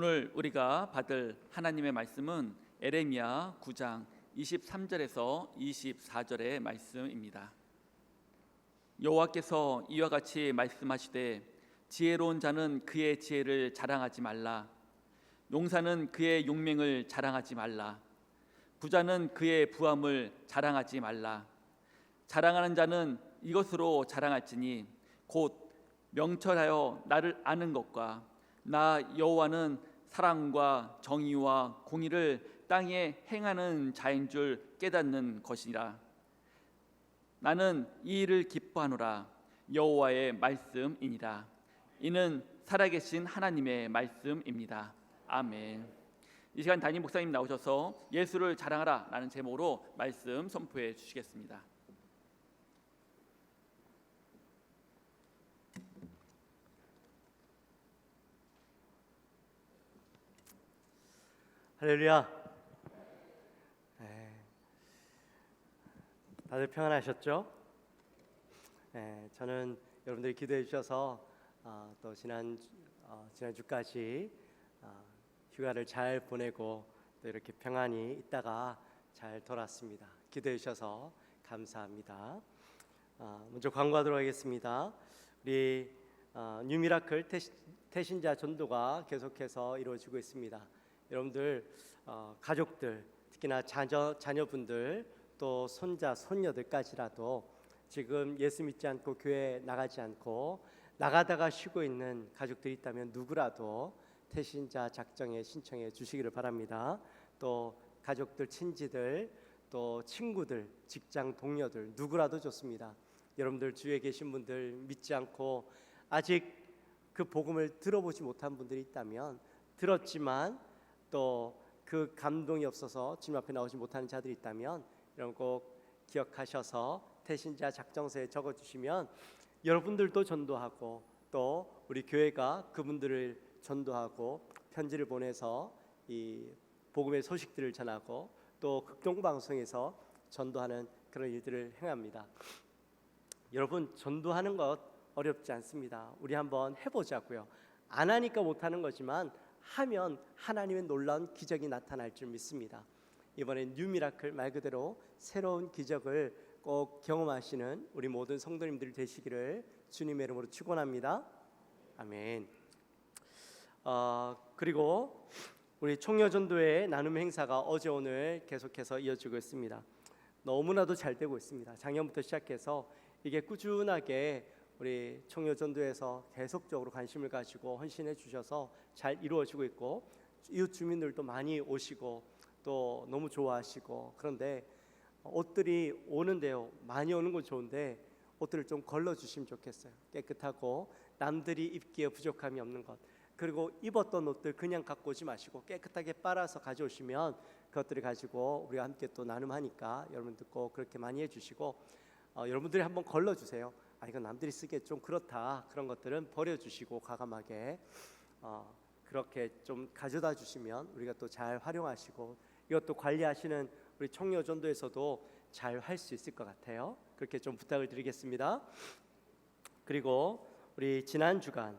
오늘 우리가 받을 하나님의 말씀은 에레미야 9장 23절에서 24절의 말씀입니다. 여호와께서 이와 같이 말씀하시되 지혜로운 자는 그의 지혜를 자랑하지 말라. 용사는 그의 용맹을 자랑하지 말라. 부자는 그의 부함을 자랑하지 말라. 자랑하는 자는 이것으로 자랑할지니 곧 명철하여 나를 아는 것과 나 여호와는 사랑과 정의와 공의를 땅에 행하는 자인 줄 깨닫는 것이라. 나는 이 일을 기뻐하노라. 여호와의 말씀이니라. 이는 살아계신 하나님의 말씀입니다. 아멘. 이 시간 담임 목사님 나오셔서 예수를 자랑하라 라는 제목으로 말씀 선포해 주시겠습니다. 할렐루야. 다들 평안하셨죠? 저는 여러분들이 기도해 주셔서 또 지난주까지 휴가를 잘 보내고 또 이렇게 평안히 있다가 잘 돌아왔습니다. 기도해 주셔서 감사합니다. 먼저 광고하도록 하겠습니다. 우리 뉴미라클 태신자 전도가 계속해서 이루어지고 있습니다. 여러분들 가족들, 특히나 자녀분들 또 손자 손녀들까지라도 지금 예수 믿지 않고 교회 나가지 않고 나가다가 쉬고 있는 가족들이 있다면 누구라도 태신자 작정에 신청해 주시기를 바랍니다. 또 가족들, 친지들, 또 친구들, 직장 동료들 누구라도 좋습니다. 여러분들 주위에 계신 분들 믿지 않고 아직 그 복음을 들어보지 못한 분들이 있다면 들었지만 또 그 감동이 없어서 주님 앞에 나오지 못하는 자들이 있다면 이런 꼭 기억하셔서 태신자 작정서에 적어주시면 여러분들도 전도하고 또 우리 교회가 그분들을 전도하고 편지를 보내서 이 복음의 소식들을 전하고 또 극동방송에서 전도하는 그런 일들을 행합니다. 여러분 전도하는 것 어렵지 않습니다. 우리 한번 해보자고요. 안 하니까 못하는 거지만 하면 하나님의 놀라운 기적이 나타날 줄 믿습니다. 이번에 뉴미라클 말 그대로 새로운 기적을 꼭 경험하시는 우리 모든 성도님들 되시기를 주님의 이름으로 축원합니다. 아멘. 그리고 우리 총여전도회 나눔 행사가 어제 오늘 계속해서 이어지고 있습니다. 너무나도 잘 되고 있습니다. 작년부터 시작해서 이게 꾸준하게 우리 총여전도에서 계속적으로 관심을 가지고 헌신해 주셔서 잘 이루어지고 있고 이웃 주민들도 많이 오시고 또 너무 좋아하시고 그런데 옷들이 오는데요. 많이 오는 건 좋은데 옷들을 좀 걸러주시면 좋겠어요. 깨끗하고 남들이 입기에 부족함이 없는 것. 그리고 입었던 옷들 그냥 갖고 오지 마시고 깨끗하게 빨아서 가져오시면 그것들을 가지고 우리가 함께 또 나눔하니까 여러분들 꼭 그렇게 많이 해주시고 여러분들이 한번 걸러주세요. 이건 남들이 쓰기에 좀 그렇다. 그런 것들은 버려주시고 과감하게 그렇게 좀 가져다 주시면 우리가 또 잘 활용하시고 이것도 관리하시는 우리 총여전도에서도 잘 할 수 있을 것 같아요. 그렇게 좀 부탁을 드리겠습니다. 그리고 우리 지난 주간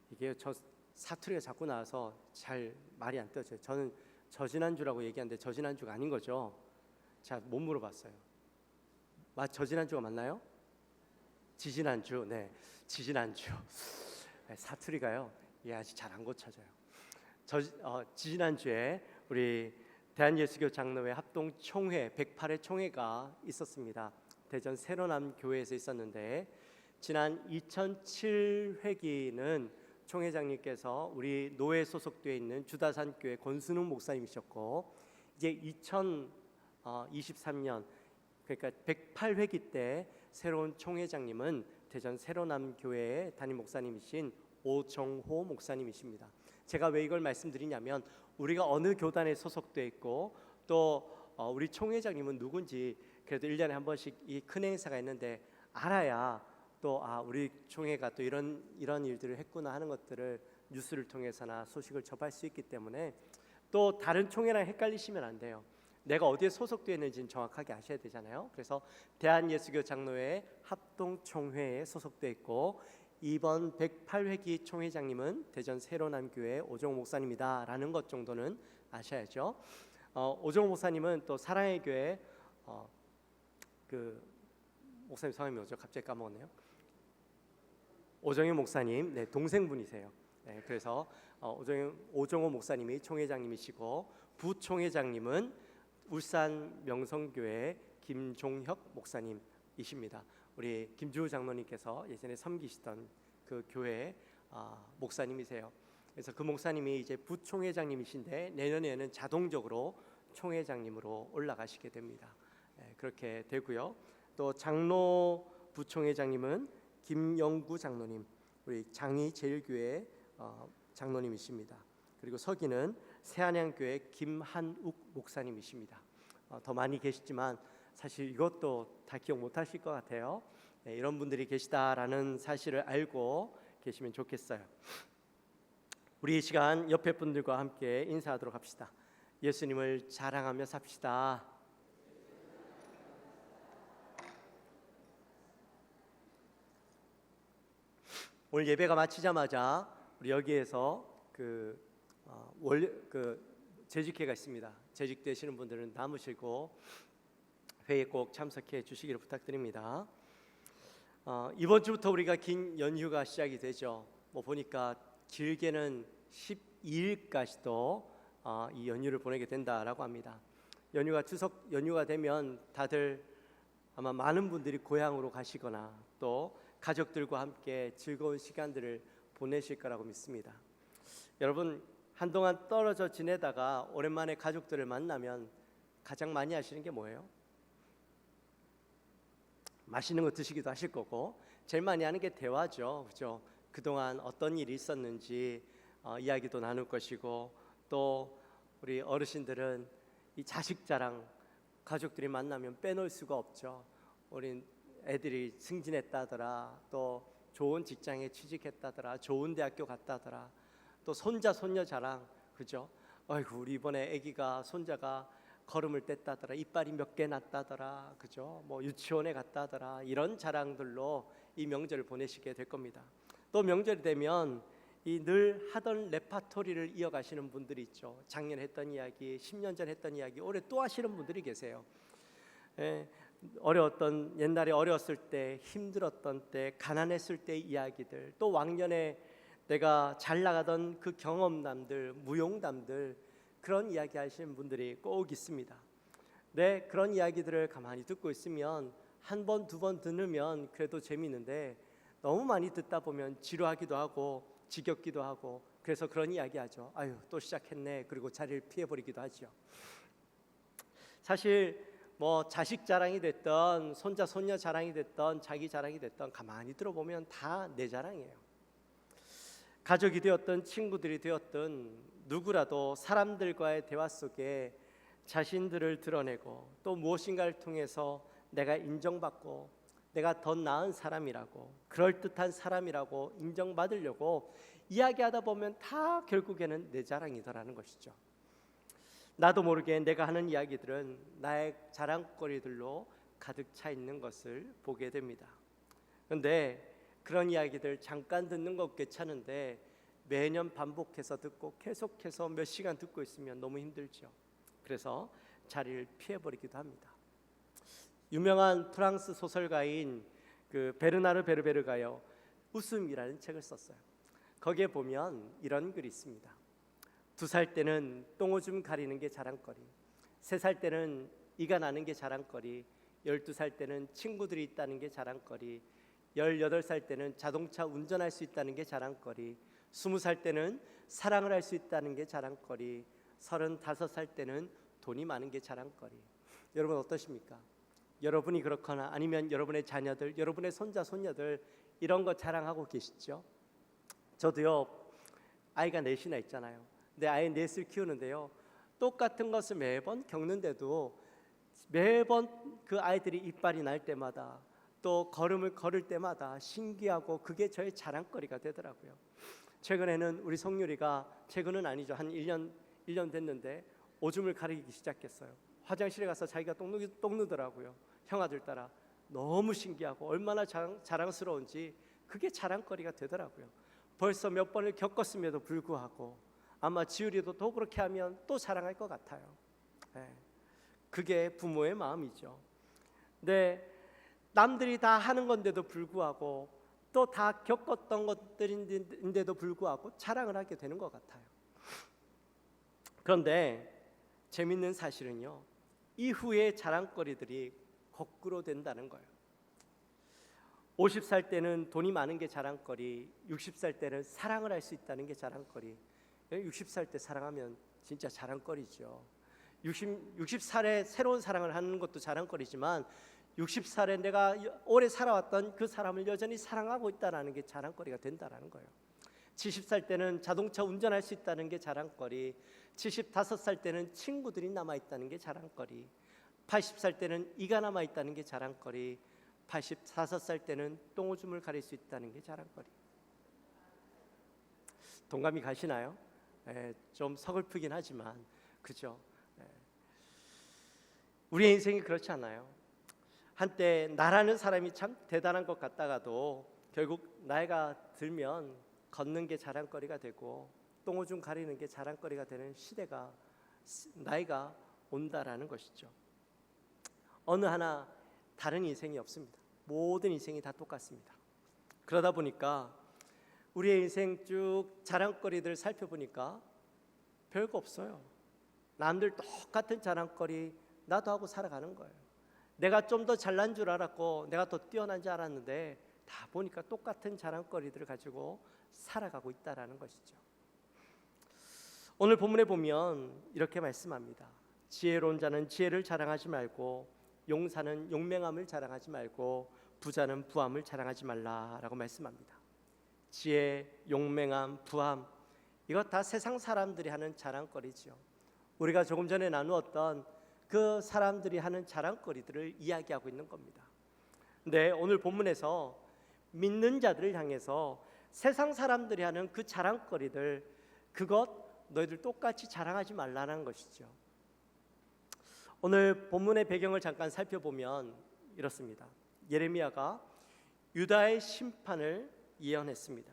이게 저 사투리가 자꾸 나와서 잘 말이 안 떠져요. 저는 저지난주라고 얘기하는데 저지난주가 아닌 거죠. 자, 못 물어봤어요. 저지난주가 맞나요? 지지난주. 네, 지지난주. 네, 사투리가요. 아직 잘 안 고쳐져요. 지지난주에 우리 대한예수교 장로회 합동총회 108회 총회가 있었습니다. 대전 새로남 교회에서 있었는데 지난 2007회기는 총회장님께서 우리 노회 소속되어 있는 주다산교회 권순웅 목사님이셨고 이제 2023년 그러니까 108회기 때 새로운 총회장님은 대전 새로남 교회의 담임 목사님이신 오정호 목사님이십니다. 제가 왜 이걸 말씀드리냐면 우리가 어느 교단에 소속되어 있고 또 우리 총회장님은 누군지 그래도 1년에 한 번씩 이 큰 행사가 있는데 알아야 또 우리 총회가 또 이런 일들을 했구나 하는 것들을 뉴스를 통해서나 소식을 접할 수 있기 때문에 또 다른 총회랑 헷갈리시면 안 돼요. 내가 어디에 소속되어 있는지는 정확하게 아셔야 되잖아요. 그래서 대한예수교 장로회 합동총회에 소속되어 있고 이번 108회기 총회장님은 대전 새로남교회 오정호 목사님이다라는 것 정도는 아셔야죠. 오정호 목사님은 또 사랑의 교회 그 목사님 성함이 뭐죠? 갑자기 까먹었네요. 오정현 목사님, 네, 동생분이세요. 네, 그래서 오정호 목사님이 총회장님이시고 부총회장님은 울산 명성교회 김종혁 목사님이십니다. 우리 김주호 장로님께서 예전에 섬기시던 그 교회 목사님이세요. 그래서 그 목사님이 이제 부총회장님이신데 내년에는 자동적으로 총회장님으로 올라가시게 됩니다. 네, 그렇게 되고요. 또 장로 부총회장님은 김영구 장로님, 우리 장이제일교회 장로님이십니다. 그리고 서기는 새안양교회 김한욱 목사님이십니다. 더 많이 계시지만 사실 이것도 다 기억 못하실 것 같아요. 네, 이런 분들이 계시다라는 사실을 알고 계시면 좋겠어요. 우리 이 시간 옆에 분들과 함께 인사하도록 합시다. 예수님을 자랑하며 삽시다. 오늘 예배가 마치자마자 우리 여기에서 재직회가 있습니다. 재직되시는 분들은 남으시고 회의에 꼭 참석해 주시기를 부탁드립니다. 이번 주부터 우리가 긴 연휴가 시작이 되죠. 보니까 길게는 12일까지도 이 연휴를 보내게 된다라고 합니다. 연휴가 추석 연휴가 되면 다들 아마 많은 분들이 고향으로 가시거나 또 가족들과 함께 즐거운 시간들을 보내실 거라고 믿습니다. 여러분, 한동안 떨어져 지내다가 오랜만에 가족들을 만나면 가장 많이 하시는 게 뭐예요? 맛있는 거 드시기도 하실 거고 제일 많이 하는 게 대화죠. 그렇죠? 그동안 어떤 일이 있었는지 이야기도 나눌 것이고 또 우리 어르신들은 이 자식 자랑 가족들이 만나면 빼놓을 수가 없죠. 우리 애들이 승진했다더라, 또 좋은 직장에 취직했다더라, 좋은 대학교 갔다더라, 또 손자 손녀 자랑, 그죠? 아이고 우리 이번에 아기가 손자가 걸음을 뗐다더라, 이빨이 몇 개 났다더라, 그죠? 뭐 유치원에 갔다더라, 이런 자랑들로 이 명절을 보내시게 될 겁니다. 또 명절이 되면 이 늘 하던 레파토리를 이어가시는 분들이 있죠. 작년 했던 이야기, 10년 전 했던 이야기, 올해 또 하시는 분들이 계세요. 어려웠던 옛날에 어려웠을 때, 힘들었던 때, 가난했을 때 이야기들, 또 왕년에 내가 잘 나가던 그 경험담들, 무용담들, 그런 이야기 하시는 분들이 꼭 있습니다. 네, 그런 이야기들을 가만히 듣고 있으면 한 번, 두 번 들으면 그래도 재미있는데 너무 많이 듣다 보면 지루하기도 하고 지겹기도 하고 그래서 그런 이야기 하죠. 아유, 또 시작했네. 그리고 자리를 피해버리기도 하죠. 사실 뭐 자식 자랑이 됐던 손자 손녀 자랑이 됐던 자기 자랑이 됐던 가만히 들어보면 다 내 자랑이에요. 가족이 되었던 친구들이 되었던 누구라도 사람들과의 대화 속에 자신들을 드러내고 또 무엇인가를 통해서 내가 인정받고 내가 더 나은 사람이라고 그럴듯한 사람이라고 인정받으려고 이야기하다 보면 다 결국에는 내 자랑이더라는 것이죠. 나도 모르게 내가 하는 이야기들은 나의 자랑거리들로 가득 차 있는 것을 보게 됩니다. 그런데 그런 이야기들 잠깐 듣는 것 괜찮은데 매년 반복해서 듣고 계속해서 몇 시간 듣고 있으면 너무 힘들죠. 그래서 자리를 피해버리기도 합니다. 유명한 프랑스 소설가인 그 베르나르 베르베르가요 웃음이라는 책을 썼어요. 거기에 보면 이런 글이 있습니다. 2살 때는 똥오줌 가리는 게 자랑거리, 3살 때는 이가 나는 게 자랑거리, 12살 때는 친구들이 있다는 게 자랑거리, 18살 때는 자동차 운전할 수 있다는 게 자랑거리, 20살 때는 사랑을 할 수 있다는 게 자랑거리, 35살 때는 돈이 많은 게 자랑거리. 여러분 어떠십니까? 여러분이 그렇거나 아니면 여러분의 자녀들, 여러분의 손자 손녀들 이런 거 자랑하고 계시죠? 저도요 아이가 넷이나 있잖아요. 내 아이 넷을 키우는데요 똑같은 것을 매번 겪는데도 매번 그 아이들이 이빨이 날 때마다 또 걸음을 걸을 때마다 신기하고 그게 저의 자랑거리가 되더라고요. 최근에는 우리 성유리가 최근은 아니죠. 한 1년 됐는데 오줌을 가리기 시작했어요. 화장실에 가서 자기가 똥 누더라고요. 형아들 따라 너무 신기하고 얼마나 자랑스러운지 그게 자랑거리가 되더라고요. 벌써 몇 번을 겪었음에도 불구하고 아마 지율이도 또 그렇게 하면 또 자랑할 것 같아요. 그게 부모의 마음이죠. 근데 남들이 다 하는 건데도 불구하고 또 다 겪었던 것들인데도 불구하고 자랑을 하게 되는 것 같아요. 그런데 재밌는 사실은요, 이후의 자랑거리들이 거꾸로 된다는 거예요. 50살 때는 돈이 많은 게 자랑거리, 60살 때는 사랑을 할 수 있다는 게 자랑거리. 60살 때 사랑하면 진짜 자랑거리죠. 60살에 새로운 사랑을 하는 것도 자랑거리지만 60살에 내가 오래 살아왔던 그 사람을 여전히 사랑하고 있다는 게 자랑거리가 된다는 거예요. 70살 때는 자동차 운전할 수 있다는 게 자랑거리, 75살 때는 친구들이 남아있다는 게 자랑거리, 80살 때는 이가 남아있다는 게 자랑거리, 85살 때는 똥오줌을 가릴 수 있다는 게 자랑거리. 동감이 가시나요? 좀 서글프긴 하지만 그죠? 우리의 인생이 그렇지 않아요. 한때 나라는 사람이 참 대단한 것 같다가도 결국 나이가 들면 걷는 게 자랑거리가 되고 똥오줌 가리는 게 자랑거리가 되는 시대가, 나이가 온다라는 것이죠. 어느 하나 다른 인생이 없습니다. 모든 인생이 다 똑같습니다. 그러다 보니까 우리의 인생 쭉 자랑거리들 살펴보니까 별거 없어요. 남들 똑같은 자랑거리 나도 하고 살아가는 거예요. 내가 좀 더 잘난 줄 알았고 내가 더 뛰어난 줄 알았는데 다 보니까 똑같은 자랑거리들을 가지고 살아가고 있다라는 것이죠. 오늘 본문에 보면 이렇게 말씀합니다. 지혜로운 자는 지혜를 자랑하지 말고 용사는 용맹함을 자랑하지 말고 부자는 부함을 자랑하지 말라라고 말씀합니다. 지혜, 용맹함, 부함, 이것 다 세상 사람들이 하는 자랑거리죠. 우리가 조금 전에 나누었던 그 사람들이 하는 자랑거리들을 이야기하고 있는 겁니다. 근데 오늘 본문에서 믿는 자들을 향해서 세상 사람들이 하는 그 자랑거리들, 그것 너희들 똑같이 자랑하지 말라는 것이죠. 오늘 본문의 배경을 잠깐 살펴보면 이렇습니다. 예레미야가 유다의 심판을 예언했습니다.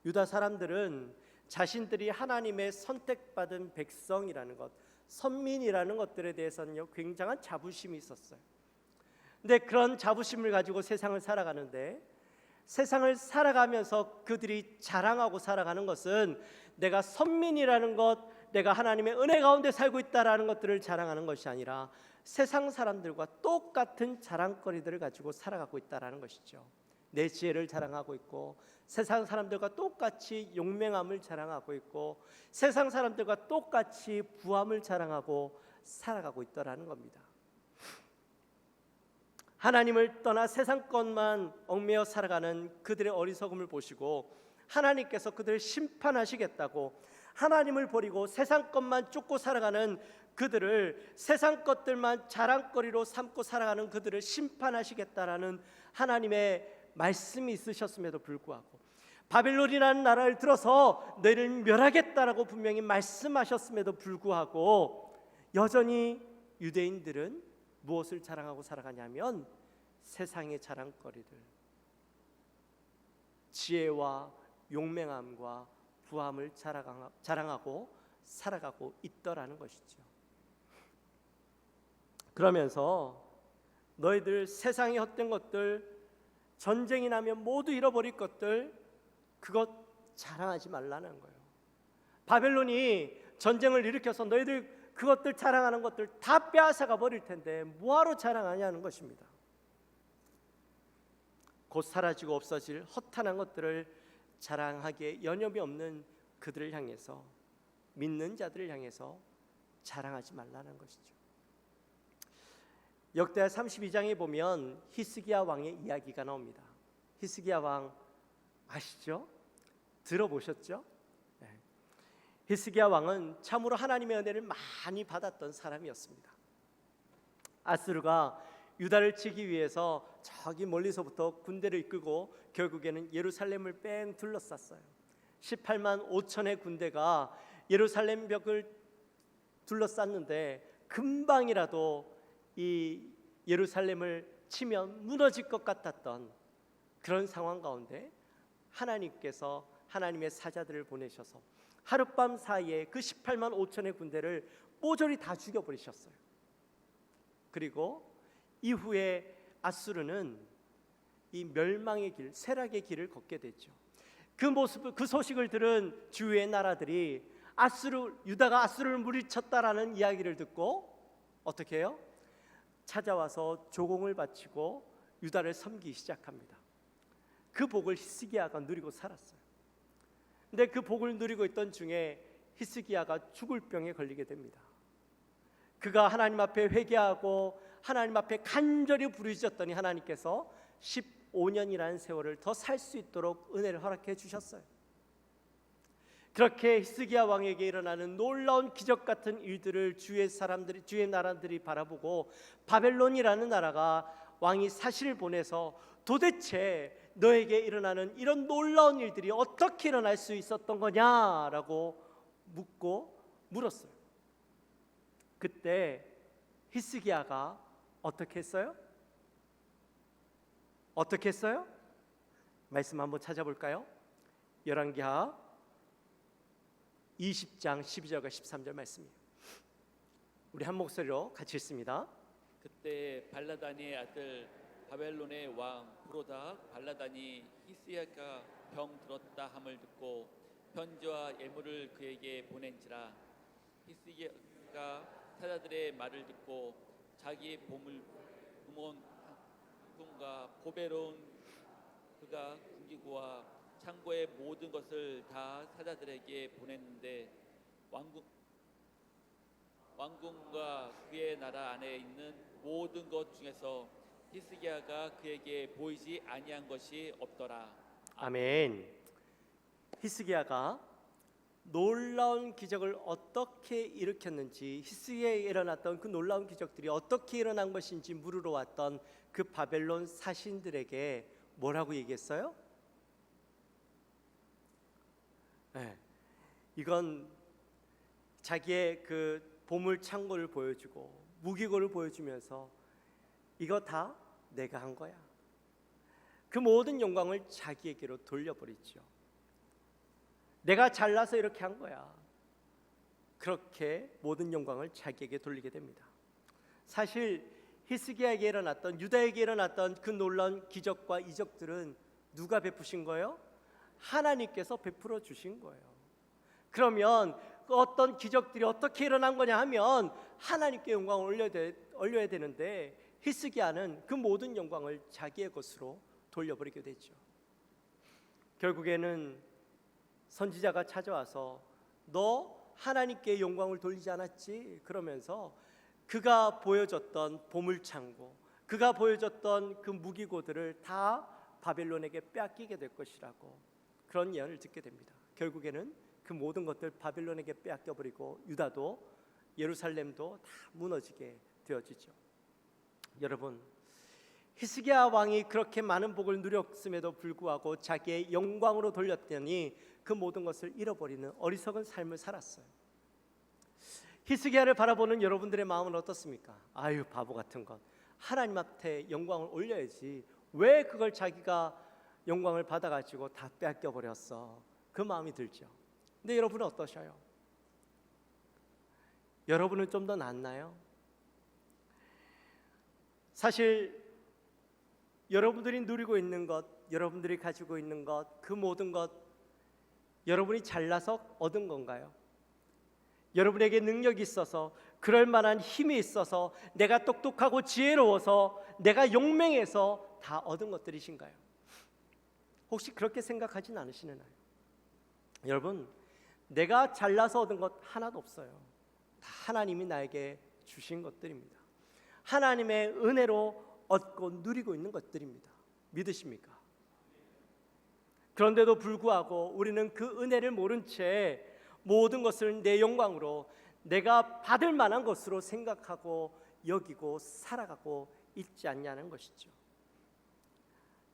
유다 사람들은 자신들이 하나님의 선택받은 백성이라는 것, 선민이라는 것들에 대해서는요 굉장한 자부심이 있었어요. 근데 그런 자부심을 가지고 세상을 살아가는데, 세상을 살아가면서 그들이 자랑하고 살아가는 것은 내가 선민이라는 것, 내가 하나님의 은혜 가운데 살고 있다라는 것들을 자랑하는 것이 아니라 세상 사람들과 똑같은 자랑거리들을 가지고 살아가고 있다라는 것이죠. 내 지혜를 자랑하고 있고 세상 사람들과 똑같이 용맹함을 자랑하고 있고 세상 사람들과 똑같이 부함을 자랑하고 살아가고 있다라는 겁니다. 하나님을 떠나 세상 것만 얽매여 살아가는 그들의 어리석음을 보시고 하나님께서 그들을 심판하시겠다고, 하나님을 버리고 세상 것만 쫓고 살아가는 그들을, 세상 것들만 자랑거리로 삼고 살아가는 그들을 심판하시겠다라는 하나님의 말씀이 있으셨음에도 불구하고, 바벨론이라는 나라를 들어서 너희를 멸하겠다라고 분명히 말씀하셨음에도 불구하고 여전히 유대인들은 무엇을 자랑하고 살아가냐면 세상의 자랑거리들, 지혜와 용맹함과 부함을 자랑하고 살아가고 있더라는 것이죠. 그러면서 너희들 세상의 헛된 것들, 전쟁이 나면 모두 잃어버릴 것들, 그것 자랑하지 말라는 거예요. 바벨론이 전쟁을 일으켜서 너희들 그것들 자랑하는 것들 다 빼앗아가 버릴 텐데 뭐하러 자랑하냐는 것입니다. 곧 사라지고 없어질 허탄한 것들을 자랑하기에 여념이 없는 그들을 향해서, 믿는 자들을 향해서 자랑하지 말라는 것이죠. 역대하 32장에 보면 히스기야 왕의 이야기가 나옵니다. 히스기야 왕 아시죠? 들어보셨죠? 네. 히스기야 왕은 참으로 하나님의 은혜를 많이 받았던 사람이었습니다. 아수르가 유다를 치기 위해서 저기 멀리서부터 군대를 이끌고 결국에는 예루살렘을 뺑 둘러쌌어요. 18만 5천의 군대가 예루살렘 벽을 둘러쌌는데 금방이라도 이 예루살렘을 치면 무너질 것 같았던 그런 상황 가운데 하나님께서 하나님의 사자들을 보내셔서 하룻밤 사이에 그 18만 5천의 군대를 모조리 다 죽여버리셨어요. 그리고 이후에 아수르는 이 멸망의 길, 쇠락의 길을 걷게 됐죠. 그 소식을 들은 주위의 나라들이 유다가 아수르를 물리쳤다라는 이야기를 듣고 어떻게 해요? 찾아와서 조공을 바치고 유다를 섬기기 시작합니다. 그 복을 히스기야가 누리고 살았어요. 근데 그 복을 누리고 있던 중에 히스기야가 죽을 병에 걸리게 됩니다. 그가 하나님 앞에 회개하고 하나님 앞에 간절히 부르짖었더니 하나님께서 15년이라는 세월을 더 살 수 있도록 은혜를 허락해 주셨어요. 그렇게 히스기야 왕에게 일어나는 놀라운 기적 같은 일들을 주의 나라들이 바라보고 바벨론이라는 나라가 왕이 사실을 보내서 도대체 너에게 일어나는 이런 놀라운 일들이 어떻게 일어날 수 있었던 거냐라고 물었어요. 그때 히스기야가 어떻게 했어요? 어떻게 했어요? 말씀 한번 찾아볼까요? 열왕기하 20장 12절과 13절 말씀이에요. 우리 한 목소리로 같이 읽습니다. 그때 발라단의 아들 바벨론의 왕 브로닥 발라단이 히스기야가 병 들었다 함을 듣고 편지와 예물을 그에게 보낸지라. 히스기야가 사자들의 말을 듣고 자기 보물 금원과 보배로운 그가 궁기구와 창고의 모든 것을 다 사자들에게 보냈는데 왕궁과 그의 나라 안에 있는 모든 것 중에서 히스기야가 그에게 보이지 아니한 것이 없더라. 아멘. 히스기야가 놀라운 기적을 어떻게 일으켰는지, 히스기야에 일어났던 그 놀라운 기적들이 어떻게 일어난 것인지 물으러 왔던 그 바벨론 사신들에게 뭐라고 얘기했어요? 네, 이건 자기의 그 보물 창고를 보여주고 무기고를 보여주면서 이거 다 내가 한 거야. 그 모든 영광을 자기에게로 돌려버리죠. 내가 잘나서 이렇게 한 거야. 그렇게 모든 영광을 자기에게 돌리게 됩니다. 사실 히스기야에게 일어났던, 유다에게 일어났던 그 놀라운 기적과 이적들은 누가 베푸신 거예요? 하나님께서 베풀어 주신 거예요. 그러면 그 어떤 기적들이 어떻게 일어난 거냐 하면 하나님께 영광을 올려야 되는데 히스기야는 그 모든 영광을 자기의 것으로 돌려버리게 되죠. 결국에는 선지자가 찾아와서 너 하나님께 영광을 돌리지 않았지? 그러면서 그가 보여줬던 보물창고, 그가 보여줬던 그 무기고들을 다 바벨론에게 빼앗기게 될 것이라고 그런 예언을 듣게 됩니다. 결국에는 그 모든 것들 바벨론에게 빼앗겨버리고 유다도 예루살렘도 다 무너지게 되어지죠. 여러분, 히스기야 왕이 그렇게 많은 복을 누렸음에도 불구하고 자기의 영광으로 돌렸더니 그 모든 것을 잃어버리는 어리석은 삶을 살았어요. 히스기야를 바라보는 여러분들의 마음은 어떻습니까? 아유, 바보 같은 것. 하나님 앞에 영광을 올려야지. 왜 그걸 자기가 영광을 받아가지고 다 빼앗겨 버렸어? 그 마음이 들죠. 근데 여러분은 어떠셔요? 여러분은 좀 더 낫나요? 사실 여러분들이 누리고 있는 것, 여러분들이 가지고 있는 것, 그 모든 것 여러분이 잘나서 얻은 건가요? 여러분에게 능력이 있어서, 그럴 만한 힘이 있어서, 내가 똑똑하고 지혜로워서, 내가 용맹해서 다 얻은 것들이신가요? 혹시 그렇게 생각하진 않으시나요? 여러분, 내가 잘나서 얻은 것 하나도 없어요. 다 하나님이 나에게 주신 것들입니다. 하나님의 은혜로 얻고 누리고 있는 것들입니다. 믿으십니까? 그런데도 불구하고 우리는 그 은혜를 모른 채 모든 것을 내 영광으로, 내가 받을 만한 것으로 생각하고 여기고 살아가고 있지 않냐는 것이죠.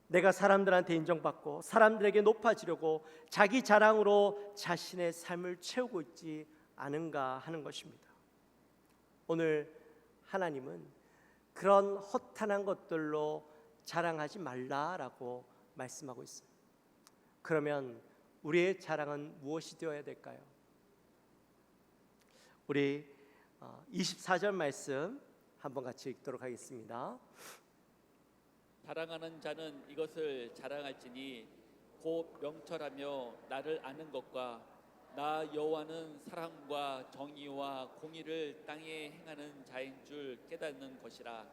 내가 사람들한테 인정받고 사람들에게 높아지려고 자기 자랑으로 자신의 삶을 채우고 있지 않은가 하는 것입니다. 오늘 하나님은 그런 허탄한 것들로 자랑하지 말라라고 말씀하고 있어요. 그러면 우리의 자랑은 무엇이 되어야 될까요? 우리 24절 말씀 한번 같이 읽도록 하겠습니다. 자랑하는 자는 이것을 자랑할지니 곧 명철하며 나를 아는 것과 나 여호와는 사랑과 정의와 공의를 땅에 행하는 자인 줄 깨닫는 것이라.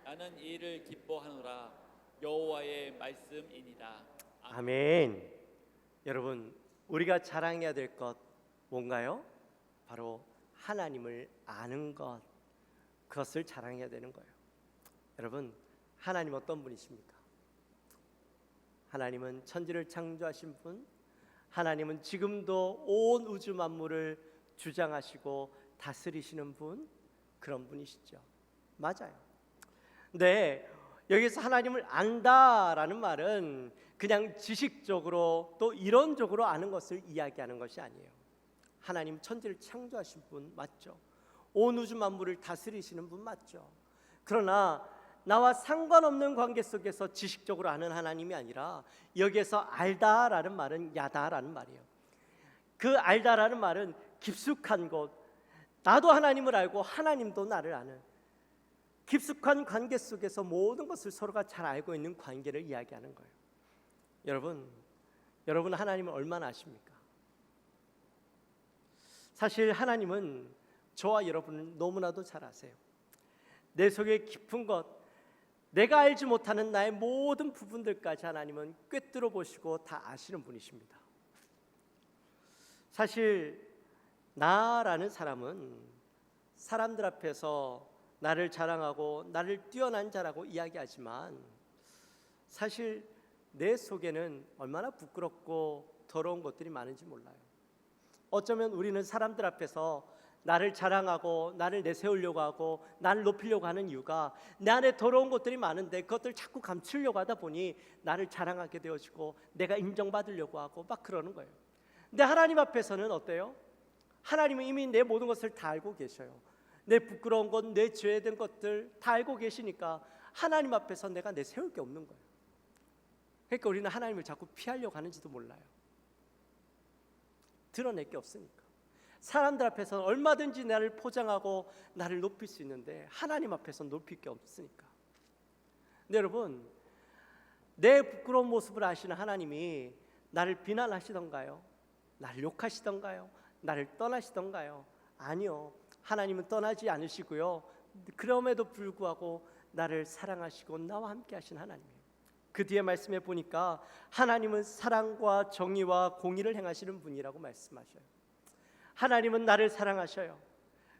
나는 이 일을 기뻐하노라. 여호와의 말씀이니라. 아멘. 여러분, 우리가 자랑해야 될 것 뭔가요? 바로 하나님을 아는 것, 그것을 자랑해야 되는 거예요. 여러분, 하나님 어떤 분이십니까? 하나님은 천지를 창조하신 분, 하나님은 지금도 온 우주 만물을 주장하시고 다스리시는 분, 그런 분이시죠. 맞아요. 네, 여기서 하나님을 안다라는 말은 그냥 지식적으로 또 이론적으로 아는 것을 이야기하는 것이 아니에요. 하나님 천지를 창조하신 분 맞죠? 온 우주 만물을 다스리시는 분 맞죠? 그러나 나와 상관없는 관계 속에서 지식적으로 아는 하나님이 아니라 여기에서 알다라는 말은 야다라는 말이에요. 그 알다라는 말은 깊숙한 곳, 나도 하나님을 알고 하나님도 나를 아는 깊숙한 관계 속에서 모든 것을 서로가 잘 알고 있는 관계를 이야기하는 거예요. 여러분 하나님을 얼마나 아십니까? 사실 하나님은 저와 여러분을 너무나도 잘 아세요. 내 속에 깊은 것, 내가 알지 못하는 나의 모든 부분들까지 하나님은 꿰뚫어 보시고 다 아시는 분이십니다. 사실 나라는 사람은 사람들 앞에서 나를 자랑하고 나를 뛰어난 자라고 이야기하지만 사실 내 속에는 얼마나 부끄럽고 더러운 것들이 많은지 몰라요. 어쩌면 우리는 사람들 앞에서 나를 자랑하고 나를 내세우려고 하고 나를 높이려고 하는 이유가 내 안에 더러운 것들이 많은데 그것들 자꾸 감추려고 하다 보니 나를 자랑하게 되어지고 내가 인정받으려고 하고 막 그러는 거예요. 근데 하나님 앞에서는 어때요? 하나님은 이미 내 모든 것을 다 알고 계셔요. 내 부끄러운 것, 내 죄된 것들 다 알고 계시니까 하나님 앞에서 내가 내세울 게 없는 거예요. 그러니까 우리는 하나님을 자꾸 피하려고 하는지도 몰라요. 드러낼 게 없으니까. 사람들 앞에서는 얼마든지 나를 포장하고 나를 높일 수 있는데 하나님 앞에서는 높일 게 없으니까. 근데 여러분, 내 부끄러운 모습을 아시는 하나님이 나를 비난하시던가요? 나를 욕하시던가요? 나를 떠나시던가요? 아니요. 하나님은 떠나지 않으시고요. 그럼에도 불구하고 나를 사랑하시고 나와 함께 하신 하나님이에요. 그 뒤에 말씀해 보니까 하나님은 사랑과 정의와 공의를 행하시는 분이라고 말씀하셔요. 하나님은 나를 사랑하셔요.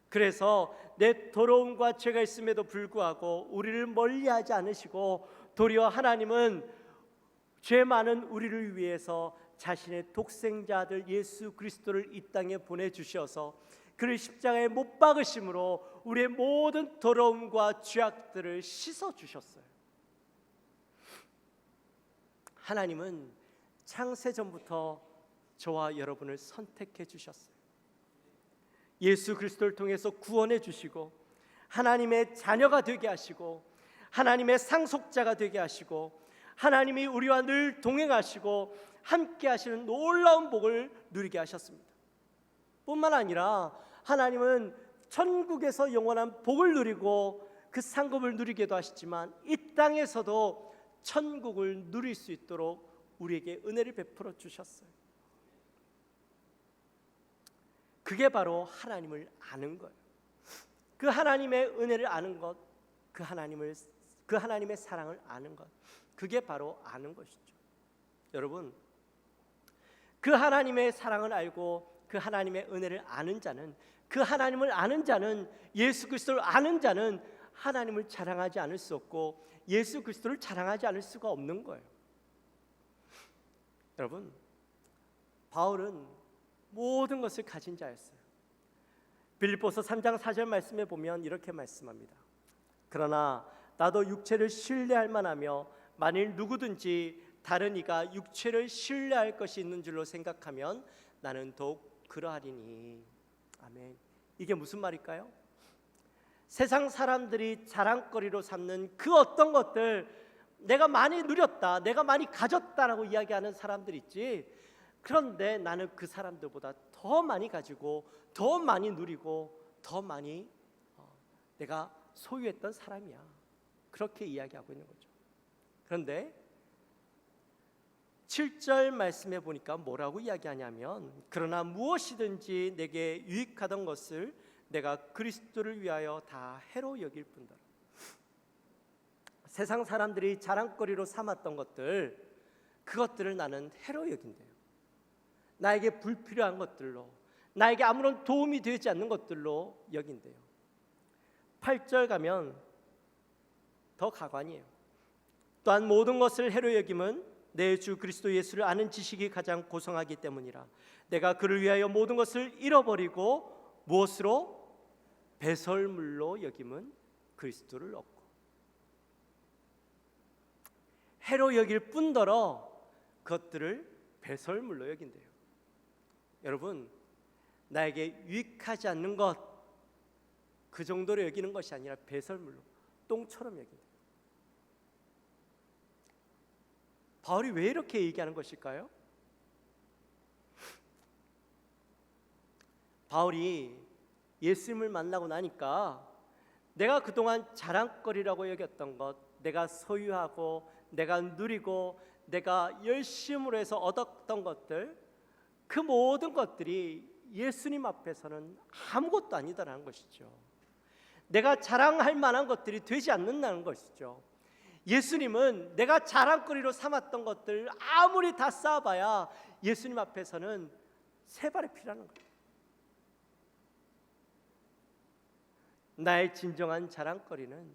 그래서 내 더러움과 죄가 있음에도 불구하고 우리를 멀리하지 않으시고 도리어 하나님은 죄 많은 우리를 위해서 자신의 독생자 아들 예수 그리스도를 이 땅에 보내주셔서 그를 십자가에 못 박으심으로 우리의 모든 더러움과 죄악들을 씻어주셨어요. 하나님은 창세전부터 저와 여러분을 선택해 주셨어요. 예수 그리스도를 통해서 구원해 주시고 하나님의 자녀가 되게 하시고 하나님의 상속자가 되게 하시고 하나님이 우리와 늘 동행하시고 함께 하시는 놀라운 복을 누리게 하셨습니다. 뿐만 아니라 하나님은 천국에서 영원한 복을 누리고 그 상급을 누리게도 하시지만 이 땅에서도 천국을 누릴 수 있도록 우리에게 은혜를 베풀어 주셨어요. 그게 바로 하나님을 아는 거예요. 그 하나님의 은혜를 아는 것, 그 하나님의 사랑을 아는 것, 그게 바로 아는 것이죠. 여러분, 그 하나님의 사랑을 알고 그 하나님의 은혜를 아는 자는, 그 하나님을 아는 자는, 예수 그리스도를 아는 자는 하나님을 자랑하지 않을 수 없고 예수 그리스도를 자랑하지 않을 수가 없는 거예요. 여러분, 바울은 모든 것을 가진 자였어요. 빌립보서 3장 4절 말씀에 보면 이렇게 말씀합니다. 그러나 나도 육체를 신뢰할 만하며 만일 누구든지 다른 이가 육체를 신뢰할 것이 있는 줄로 생각하면 나는 더욱 그러하리니. 아멘. 이게 무슨 말일까요? 세상 사람들이 자랑거리로 삼는 그 어떤 것들, 내가 많이 누렸다, 내가 많이 가졌다라고 이야기하는 사람들 있지. 그런데 나는 그 사람들보다 더 많이 가지고 더 많이 누리고 더 많이 내가 소유했던 사람이야. 그렇게 이야기하고 있는 거죠. 그런데 7절 말씀해 보니까 뭐라고 이야기하냐면, 그러나 무엇이든지 내게 유익하던 것을 내가 그리스도를 위하여 다 해로 여길 뿐더러. 세상 사람들이 자랑거리로 삼았던 것들, 그것들을 나는 해로 여긴대요. 나에게 불필요한 것들로, 나에게 아무런 도움이 되지 않는 것들로 여긴대요. 8절 가면 더 가관이에요. 또한 모든 것을 해로 여김은 내 주 그리스도 예수를 아는 지식이 가장 고성하기 때문이라. 내가 그를 위하여 모든 것을 잃어버리고 무엇으로? 배설물로 여김은 그리스도를 얻고. 해로 여길 뿐더러 그것들을 배설물로 여긴대요. 여러분, 나에게 유익하지 않는 것, 그 정도로 여기는 것이 아니라 배설물로, 똥처럼 여긴대요. 바울이 왜 이렇게 얘기하는 것일까요? 바울이 예수님을 만나고 나니까 내가 그동안 자랑거리라고 여겼던 것, 내가 소유하고 내가 누리고 내가 열심으로 해서 얻었던 것들, 그 모든 것들이 예수님 앞에서는 아무것도 아니다라는 것이죠. 내가 자랑할 만한 것들이 되지 않는다는 것이죠. 예수님은 내가 자랑거리로 삼았던 것들 아무리 다 쌓아봐야 예수님 앞에서는 세 발의 피라는 거예요. 나의 진정한 자랑거리는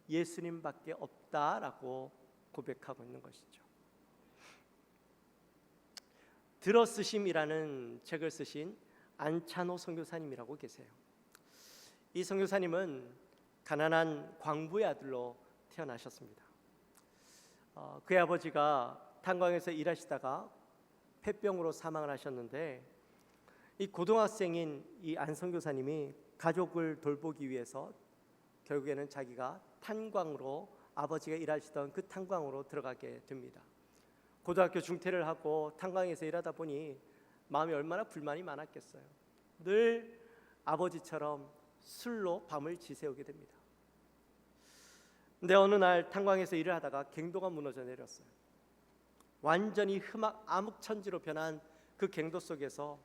예수님밖에 없다라고 고백하고 있는 것이죠. 들어쓰심이라는 책을 쓰신 안찬호 선교사님이라고 계세요. 이 선교사님은 가난한 광부의 아들로 태어나셨습니다. 그의 아버지가 탄광에서 일하시다가 폐병으로 사망을 하셨는데, 이 고등학생인 이 안 선교사님이 가족을 돌보기 위해서 결국에는 자기가 탄광으로, 아버지가 일하시던 그 탄광으로 들어가게 됩니다. 고등학교 중퇴를 하고 탄광에서 일하다 보니 마음이 얼마나 불만이 많았겠어요. 늘 아버지처럼 술로 밤을 지새우게 됩니다. 근데 어느 날 탄광에서 일을 하다가 갱도가 무너져 내렸어요. 완전히 암흑천지로 변한 그 갱도 속에서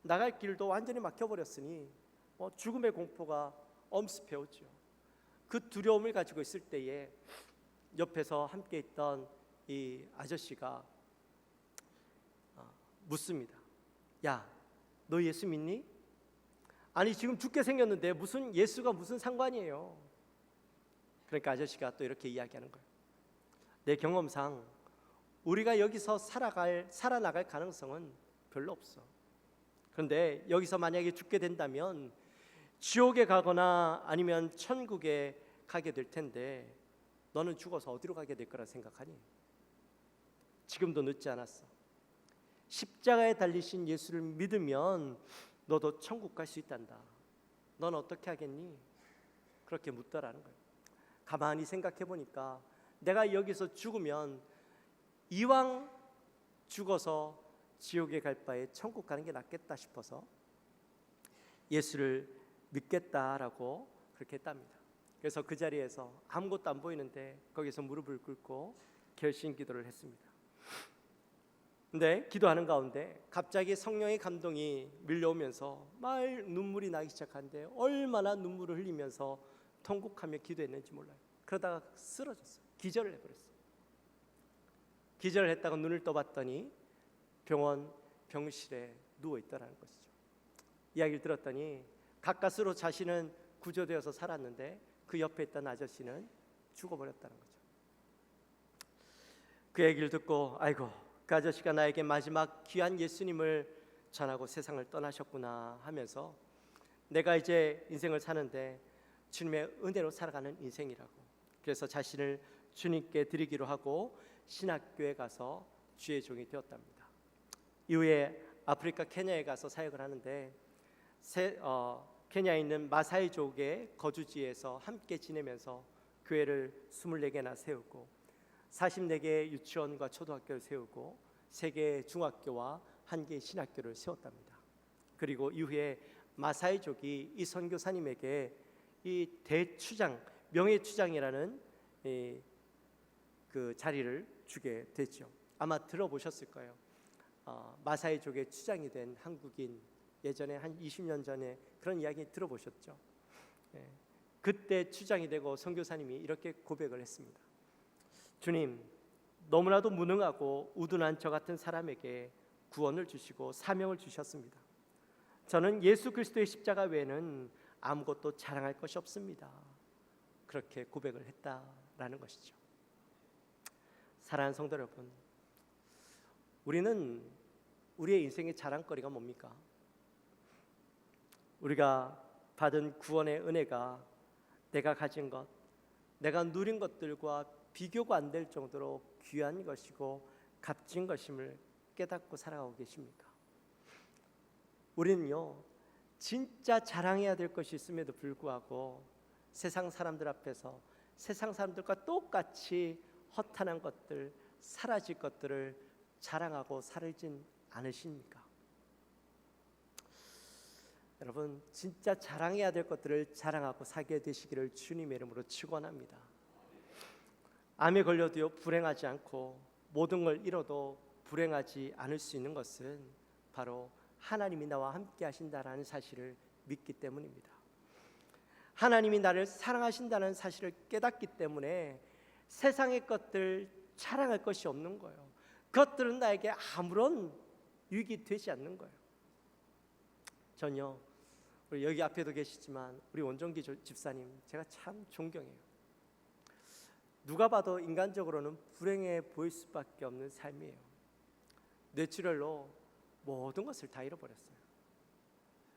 나갈 길도 완전히 막혀버렸으니 죽음의 공포가 엄습해오죠. 그 두려움을 가지고 있을 때에 옆에서 함께 있던 이 아저씨가 묻습니다. 야, 너 예수 믿니? 아니 지금 죽게 생겼는데 무슨 예수가 무슨 상관이에요? 그러니까 아저씨가 또 이렇게 이야기하는 거예요. 내 경험상 우리가 여기서 살아나갈 가능성은 별로 없어. 그런데 여기서 만약에 죽게 된다면 지옥에 가거나 아니면 천국에 가게 될 텐데 너는 죽어서 어디로 가게 될 거라 생각하니? 지금도 늦지 않았어. 십자가에 달리신 예수를 믿으면 너도 천국 갈 수 있단다. 넌 어떻게 하겠니? 그렇게 묻더라는 거예요. 가만히 생각해 보니까 내가 여기서 죽으면 이왕 죽어서 지옥에 갈 바에 천국 가는 게 낫겠다 싶어서 예수를 믿겠다라고 그렇게 했답니다. 그래서 그 자리에서 아무것도 안 보이는데 거기서 무릎을 꿇고 결심 기도를 했습니다. 근데 기도하는 가운데 갑자기 성령의 감동이 밀려오면서 막 눈물이 나기 시작하는데 얼마나 눈물을 흘리면서 통곡하며 기도했는지 몰라요. 그러다가 쓰러졌어요. 기절을 해버렸어요. 기절을 했다가 눈을 떠봤더니 병실에 누워있더라는 것이죠. 이야기를 들었더니 가까스로 자신은 구조되어서 살았는데 그 옆에 있던 아저씨는 죽어버렸다는 거죠. 그 얘기를 듣고 아이고, 그 아저씨가 나에게 마지막 귀한 예수님을 전하고 세상을 떠나셨구나 하면서 내가 이제 인생을 사는데 주님의 은혜로 살아가는 인생이라고, 그래서 자신을 주님께 드리기로 하고 신학교에 가서 주의 종이 되었답니다. 이후에 아프리카 케냐에 가서 사역을 하는데 케냐에 있는 마사이족의 거주지에서 함께 지내면서 교회를 24개나 세우고 44개의 유치원과 초등학교를 세우고 3개의 중학교와 1개의 신학교를 세웠답니다. 그리고 이후에 마사이족이 이 선교사님에게 이 대추장, 명예추장이라는 그 자리를 주게 됐죠. 아마 들어보셨을 거예요. 마사이족의 추장이 된 한국인, 예전에 한 20년 전에 그런 이야기 들어보셨죠. 그때 추장이 되고 선교사님이 이렇게 고백을 했습니다. 주님, 너무나도 무능하고 우둔한 저 같은 사람에게 구원을 주시고 사명을 주셨습니다. 저는 예수 그리스도의 십자가 외에는 아무것도 자랑할 것이 없습니다. 그렇게 고백을 했다라는 것이죠. 사랑하는 성도 여러분, 우리는 우리의 인생의 자랑거리가 뭡니까? 우리가 받은 구원의 은혜가 내가 가진 것, 내가 누린 것들과 비교가 안 될 정도로 귀한 것이고 값진 것임을 깨닫고 살아가고 계십니까? 우리는요, 진짜 자랑해야 될 것이 있음에도 불구하고 세상 사람들 앞에서 세상 사람들과 똑같이 허탄한 것들, 사라질 것들을 자랑하고 살진 않으십니까? 여러분, 진짜 자랑해야 될 것들을 자랑하고 살게 되시기를 주님의 이름으로 축원합니다. 암에 걸려도요 불행하지 않고 모든 걸 잃어도 불행하지 않을 수 있는 것은 바로 하나님이 나와 함께 하신다라는 사실을 믿기 때문입니다. 하나님이 나를 사랑하신다는 사실을 깨닫기 때문에 세상의 것들 자랑할 것이 없는 거예요. 그것들은 나에게 아무런 유익이 되지 않는 거예요. 전요, 우리 여기 앞에도 계시지만 우리 원종기 집사님 제가 참 존경해요. 누가 봐도 인간적으로는 불행해 보일 수밖에 없는 삶이에요. 뇌출혈로 모든 것을 다 잃어버렸어요.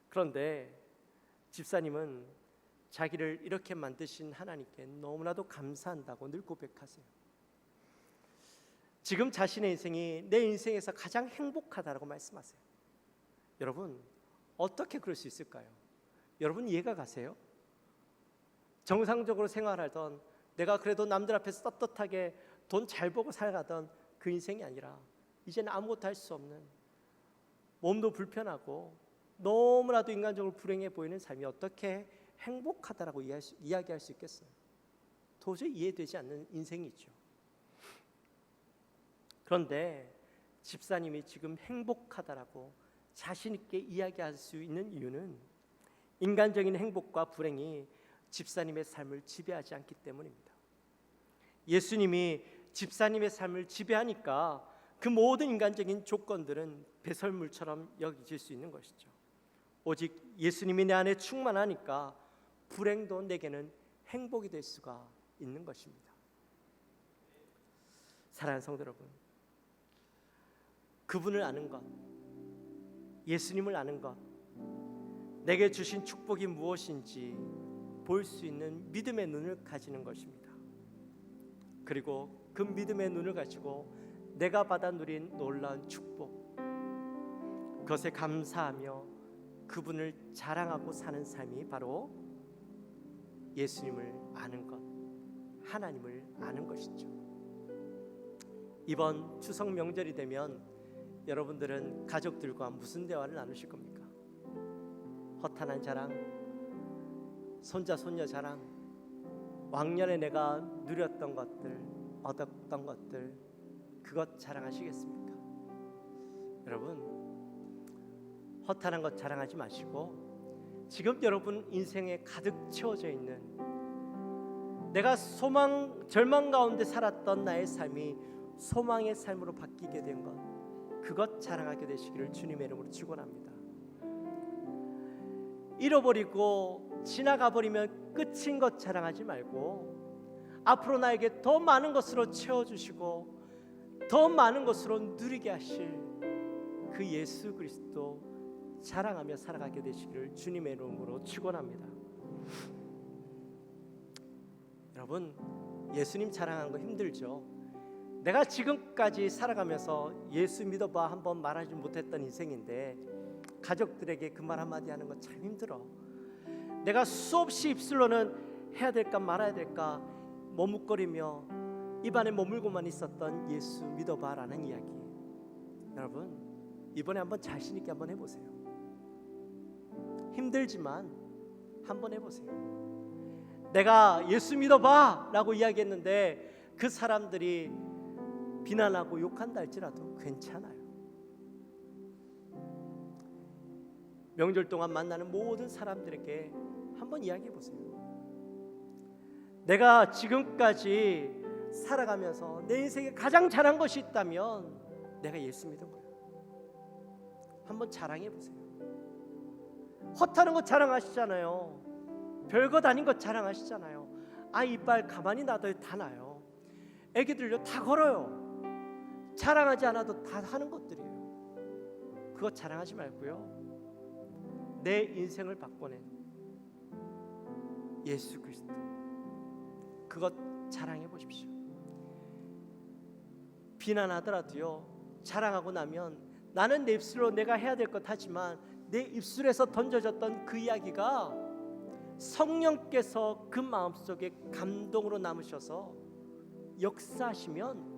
그런데 집사님은 자기를 이렇게 만드신 하나님께 너무나도 감사한다고 늘 고백하세요. 지금 자신의 인생이 내 인생에서 가장 행복하다라고 말씀하세요. 여러분, 어떻게 그럴 수 있을까요? 여러분 이해가 가세요? 정상적으로 생활하던, 내가 그래도 남들 앞에서 떳떳하게 돈 잘 벌고 살아가던 그 인생이 아니라 이제는 아무것도 할 수 없는, 몸도 불편하고 너무나도 인간적으로 불행해 보이는 삶이 어떻게 행복하다라고 이야기할 수 있겠어요? 도저히 이해되지 않는 인생이죠. 그런데 집사님이 지금 행복하다라고 자신 있게 이야기할 수 있는 이유는 인간적인 행복과 불행이 집사님의 삶을 지배하지 않기 때문입니다. 예수님이 집사님의 삶을 지배하니까 그 모든 인간적인 조건들은 배설물처럼 여겨질 수 있는 것이죠. 오직 예수님이 내 안에 충만하니까 불행도 내게는 행복이 될 수가 있는 것입니다. 사랑하는 성도 여러분, 그분을 아는 것, 예수님을 아는 것, 내게 주신 축복이 무엇인지 볼 수 있는 믿음의 눈을 가지는 것입니다. 그리고 그 믿음의 눈을 가지고 내가 받아 누린 놀라운 축복, 그것에 감사하며 그분을 자랑하고 사는 삶이 바로 예수님을 아는 것, 하나님을 아는 것이죠. 이번 추석 명절이 되면 여러분들은 가족들과 무슨 대화를 나누실 겁니까? 허탄한 자랑, 손자 손녀 자랑, 왕년에 내가 누렸던 것들, 얻었던 것들, 그것 자랑하시겠습니까? 여러분, 허탄한 것 자랑하지 마시고 지금 여러분 인생에 가득 채워져 있는, 내가 절망 가운데 살았던 나의 삶이 소망의 삶으로 바뀌게 된 것, 그것 자랑하게 되시기를 주님의 이름으로 축원합니다. 잃어버리고 지나가 버리면 끝인 것 자랑하지 말고 앞으로 나에게 더 많은 것으로 채워주시고 더 많은 것으로 누리게 하실 그 예수 그리스도 자랑하며 살아가게 되시기를 주님의 이름으로 축원합니다. 여러분, 예수님 자랑하는 거 힘들죠? 내가 지금까지 살아가면서 예수 믿어봐 한번 말하지 못했던 인생인데 가족들에게 그 말 한마디 하는 거 참 힘들어. 내가 수없이 입술로는 해야 될까 말아야 될까 머뭇거리며 입안에 머물고만 있었던 예수 믿어봐라는 이야기. 여러분, 이번에 한번 자신 있게 한번 해보세요. 힘들지만 한번 해보세요. 내가 예수 믿어봐라고 이야기했는데 그 사람들이 비난하고 욕한다 할지라도 괜찮아요. 명절 동안 만나는 모든 사람들에게 한번 이야기해 보세요. 내가 지금까지 살아가면서 내 인생에 가장 잘한 것이 있다면 내가 예수 믿은 거예요. 한번 자랑해 보세요. 헛하는 것 자랑하시잖아요. 별것 아닌 것 자랑하시잖아요. 아, 이빨 가만히 놔둬도 다 나요. 애기들요 다 걸어요. 자랑하지 않아도 다 하는 것들이에요. 그거 자랑하지 말고요, 내 인생을 바꿔낸 예수 그리스도, 그것 자랑해 보십시오. 비난하더라도요, 자랑하고 나면 나는 내 입술로 내가 해야 될 것 하지만 내 입술에서 던져졌던 그 이야기가 성령께서 그 마음속에 감동으로 남으셔서 역사하시면,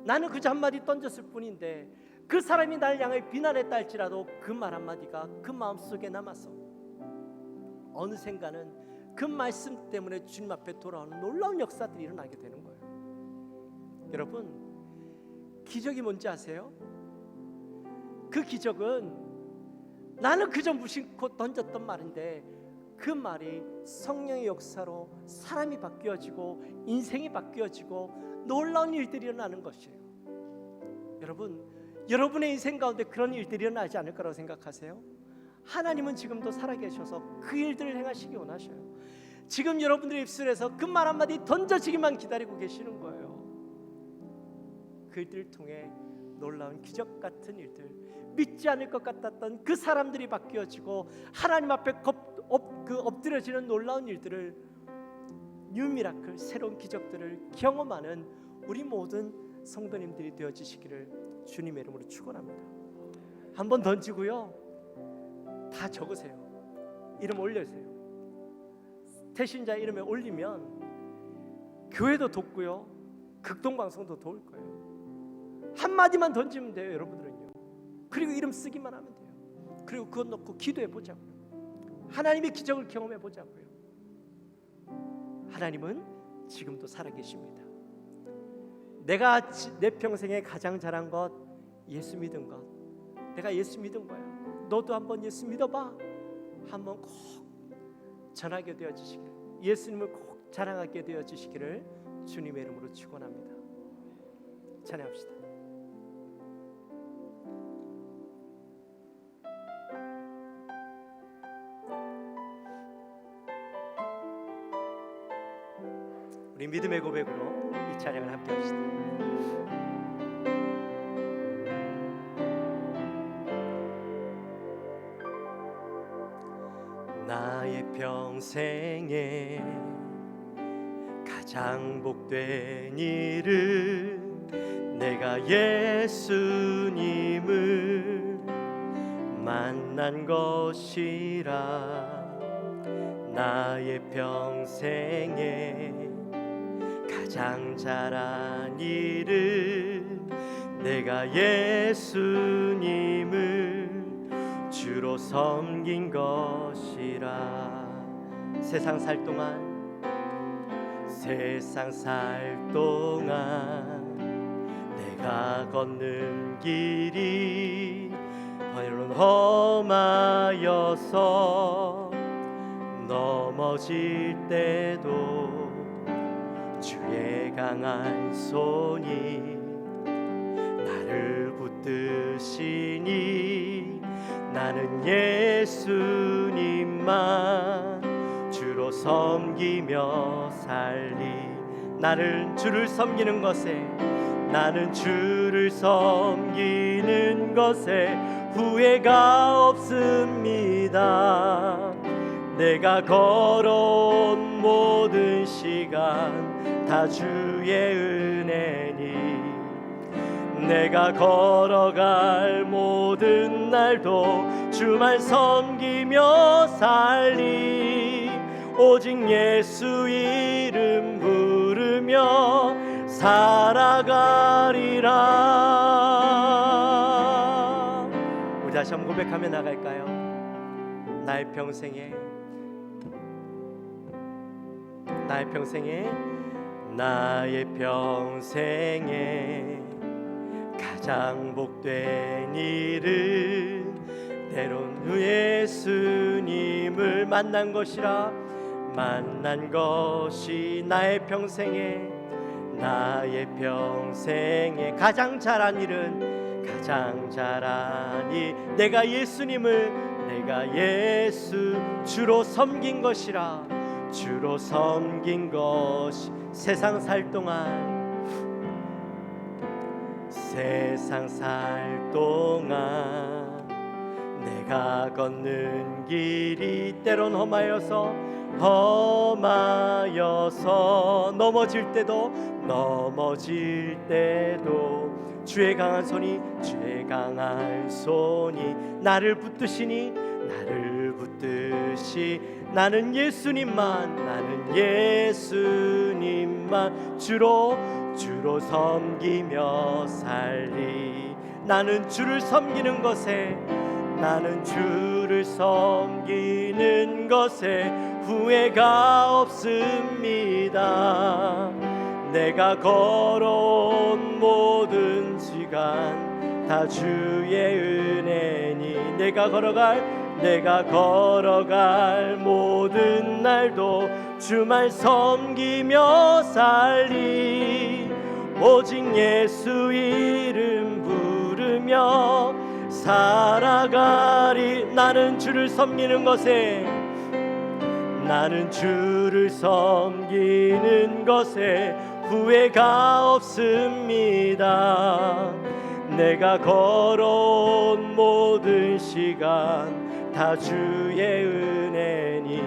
나는 그저 한마디 던졌을 뿐인데 그 사람이 날 향해 비난했다 할지라도 그 말 한마디가 그 마음속에 남아서 어느샌가는 그 말씀 때문에 주님 앞에 돌아오는 놀라운 역사들이 일어나게 되는 거예요. 여러분, 기적이 뭔지 아세요? 그 기적은 나는 그저 무심코 던졌던 말인데 그 말이 성령의 역사로 사람이 바뀌어지고 인생이 바뀌어지고 놀라운 일들이 일어나는 것이에요. 여러분, 여러분의 인생 가운데 그런 일들이 일어나지 않을 거라고 생각하세요? 하나님은 지금도 살아계셔서 그 일들을 행하시기 원하셔요. 지금 여러분들의 입술에서 그 말 한마디 던져지기만 기다리고 계시는 거예요. 그 일들을 통해 놀라운 기적 같은 일들, 믿지 않을 것 같았던 그 사람들이 바뀌어지고 하나님 앞에 엎드려지는 놀라운 일들을, 뉴 미라클, 새로운 기적들을 경험하는 우리 모든 성도님들이 되어지시기를 주님의 이름으로 축원합니다. 한번 던지고요, 다 적으세요. 이름 올려주세요. 태신자 이름에 올리면 교회도 돕고요, 극동방송도 도울 거예요. 한마디만 던지면 돼요, 여러분들은요. 그리고 이름 쓰기만 하면 돼요. 그리고 그것 놓고 기도해 보자고요. 하나님의 기적을 경험해 보자고요. 하나님은 지금도 살아계십니다. 내가 내 평생에 가장 잘한 것, 예수 믿은 것. 내가 예수 믿은 거야. 너도 한번 예수 믿어봐. 한번 꼭 전하게 되어지시기를, 예수님을 꼭 자랑하게 되어지시기를 주님의 이름으로 축원합니다. 찬양합시다. 우리 믿음의 고백으로 이 찬양을 함께 합시다. 나의 평생에 가장 복된 일은 내가 예수님을 만난 것이라. 나의 평생에 가장 잘한 일은 내가 예수님을 주로 섬긴 것이라. 세상 살 동안 내가 걷는 길이 때론 험하여서 넘어질 때도 주의 강한 손이 나를 붙드시니 나는 예수님만 주로 섬기며 살리. 나는 주를 섬기는 것에 후회가 없습니다. 내가 걸어온 모든 시간 다 주의 은혜니 내가 걸어갈 모든 날도 주만 섬기며 살리. 오직 예수 이름 부르며 살아가리라. 우리 다시 한번 고백하며 나갈까요? 나의 평생에 가장 복된 일은 때론 주 예수님을 만난 것이 나의 평생에 가장 잘한 일은 내가 주로 섬긴 것이라. 세상 살 동안 내가 걷는 길이 때론 험하여서 넘어질 때도 주의 강한 손이 나를 붙드시 나는 예수님만 주로 섬기며 살리. 나는 주를 섬기는 것에 후회가 없습니다. 내가 걸어온 모든 시간 다 주의 은혜니 내가 걸어갈 모든 날도 주만 섬기며 살리. 오직 예수 이름 부르며 살아가리. 나는 주를 섬기는 것에 후회가 없습니다. 내가 걸어온 모든 시간 다 주의 은혜니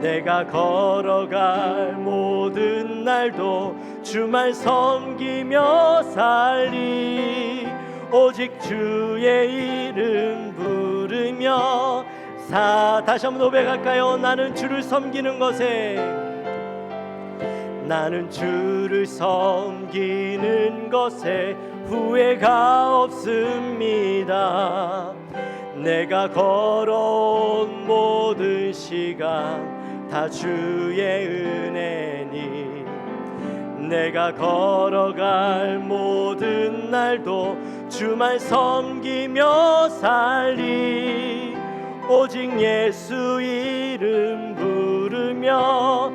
내가 걸어갈 모든 날도 주만 섬기며 살리. 오직 주의 이름 부르며 다시 한번 고백할까요? 나는 주를 섬기는 것에 후회가 없습니다. 내가 걸어온 모든 시간 다 주의 은혜니 내가 걸어갈 모든 날도 주만 섬기며 살리. 오직 예수 이름 부르며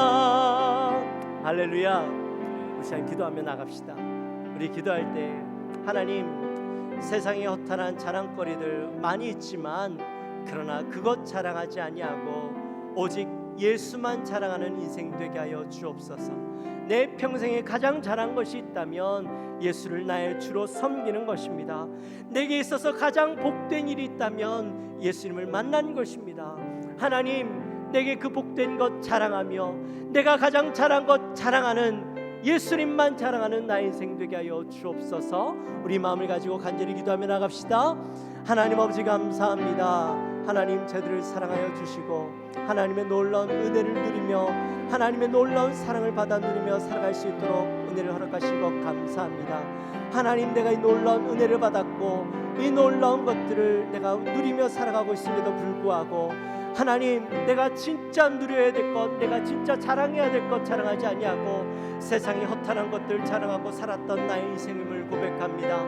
살아가리라. 할렐루야. 우리 시간 기도하며 나갑시다. 우리 기도할 때 하나님, 세상에 허탄한 자랑거리들 많이 있지만 그러나 그것 자랑하지 아니하고 오직 예수만 자랑하는 인생 되게 하여 주옵소서. 내 평생에 가장 잘한 것이 있다면 예수를 나의 주로 섬기는 것입니다. 내게 있어서 가장 복된 일이 있다면 예수님을 만난 것입니다. 하나님, 내게 그 복된 것 자랑하며 내가 가장 잘한 것 자랑하는 예수님만 자랑하는 나의 인생 되게 하여 주옵소서. 우리 마음을 가지고 간절히 기도하며 나갑시다. 하나님 아버지 감사합니다. 하나님, 저희들을 사랑하여 주시고 하나님의 놀라운 은혜를 누리며 하나님의 놀라운 사랑을 받아 누리며 살아갈 수 있도록 은혜를 허락하신 것 감사합니다. 하나님, 내가 이 놀라운 은혜를 받았고 이 놀라운 것들을 내가 누리며 살아가고 있음에도 불구하고 하나님, 내가 진짜 누려야 될 것, 내가 진짜 자랑해야 될 것 자랑하지 아니하고 세상에 허탄한 것들 자랑하고 살았던 나의 인생임을 고백합니다.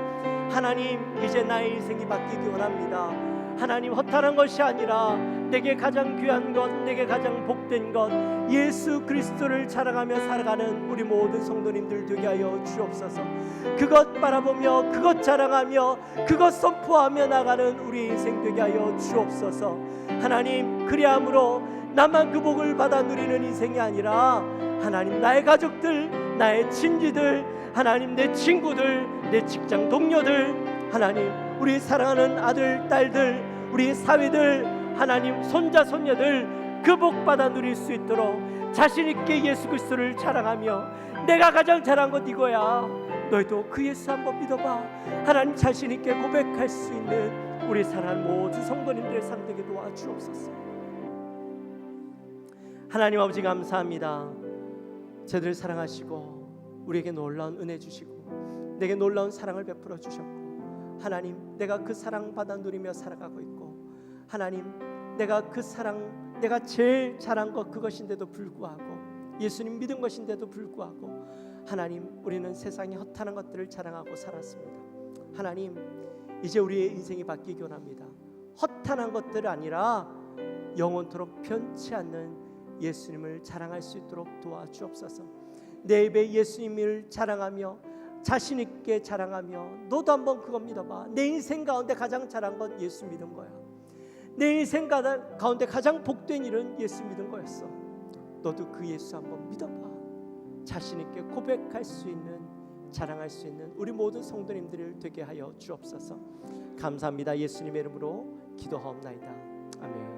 하나님, 이제 나의 인생이 바뀌기 원합니다. 하나님, 허탄한 것이 아니라 내게 가장 귀한 것, 내게 가장 복된 것 예수 그리스도를 자랑하며 살아가는 우리 모든 성도님들 되게 하여 주옵소서. 그것 바라보며 그것 자랑하며 그것 선포하며 나가는 우리 인생 되게 하여 주옵소서. 하나님, 그리함으로 나만 그 복을 받아 누리는 인생이 아니라 하나님, 나의 가족들, 나의 친지들, 하나님, 내 친구들, 내 직장 동료들, 하나님, 우리 사랑하는 아들, 딸들, 우리 사위들, 하나님, 손자, 손녀들 그 복 받아 누릴 수 있도록 자신 있게 예수 그리스도를 자랑하며 내가 가장 잘한 것 이거야, 너희도 그 예수 한번 믿어봐, 하나님 자신 있게 고백할 수 있는 우리 사랑하는 모든 성도님들의 삶 되게 도와주옵소서. 하나님 아버지 감사합니다. 저들을 사랑하시고 우리에게 놀라운 은혜 주시고 내게 놀라운 사랑을 베풀어 주셨고, 하나님 내가 그 사랑 받아 누리며 살아가고 있고, 하나님 내가 그 사랑, 내가 제일 잘한 것 그것인데도 불구하고, 예수님 믿은 것인데도 불구하고 하나님 우리는 세상의 허탄한 것들을 자랑하고 살았습니다. 하나님 이제 우리의 인생이 바뀌기 원합니다. 허탄한 것들 아니라 영원토록 변치 않는 예수님을 자랑할 수 있도록 도와주옵소서. 내 입에 예수님을 자랑하며 자신 있게 자랑하며, 너도 한번 그거 믿어봐. 내 인생 가운데 가장 잘한 건 예수 믿은 거야. 내 인생 가운데 가장 복된 일은 예수 믿은 거였어. 너도 그 예수 한번 믿어봐. 자신 있게 고백할 수 있는, 자랑할 수 있는 우리 모든 성도님들을 되게 하여 주옵소서. 감사합니다. 예수님의 이름으로 기도하옵나이다. 아멘.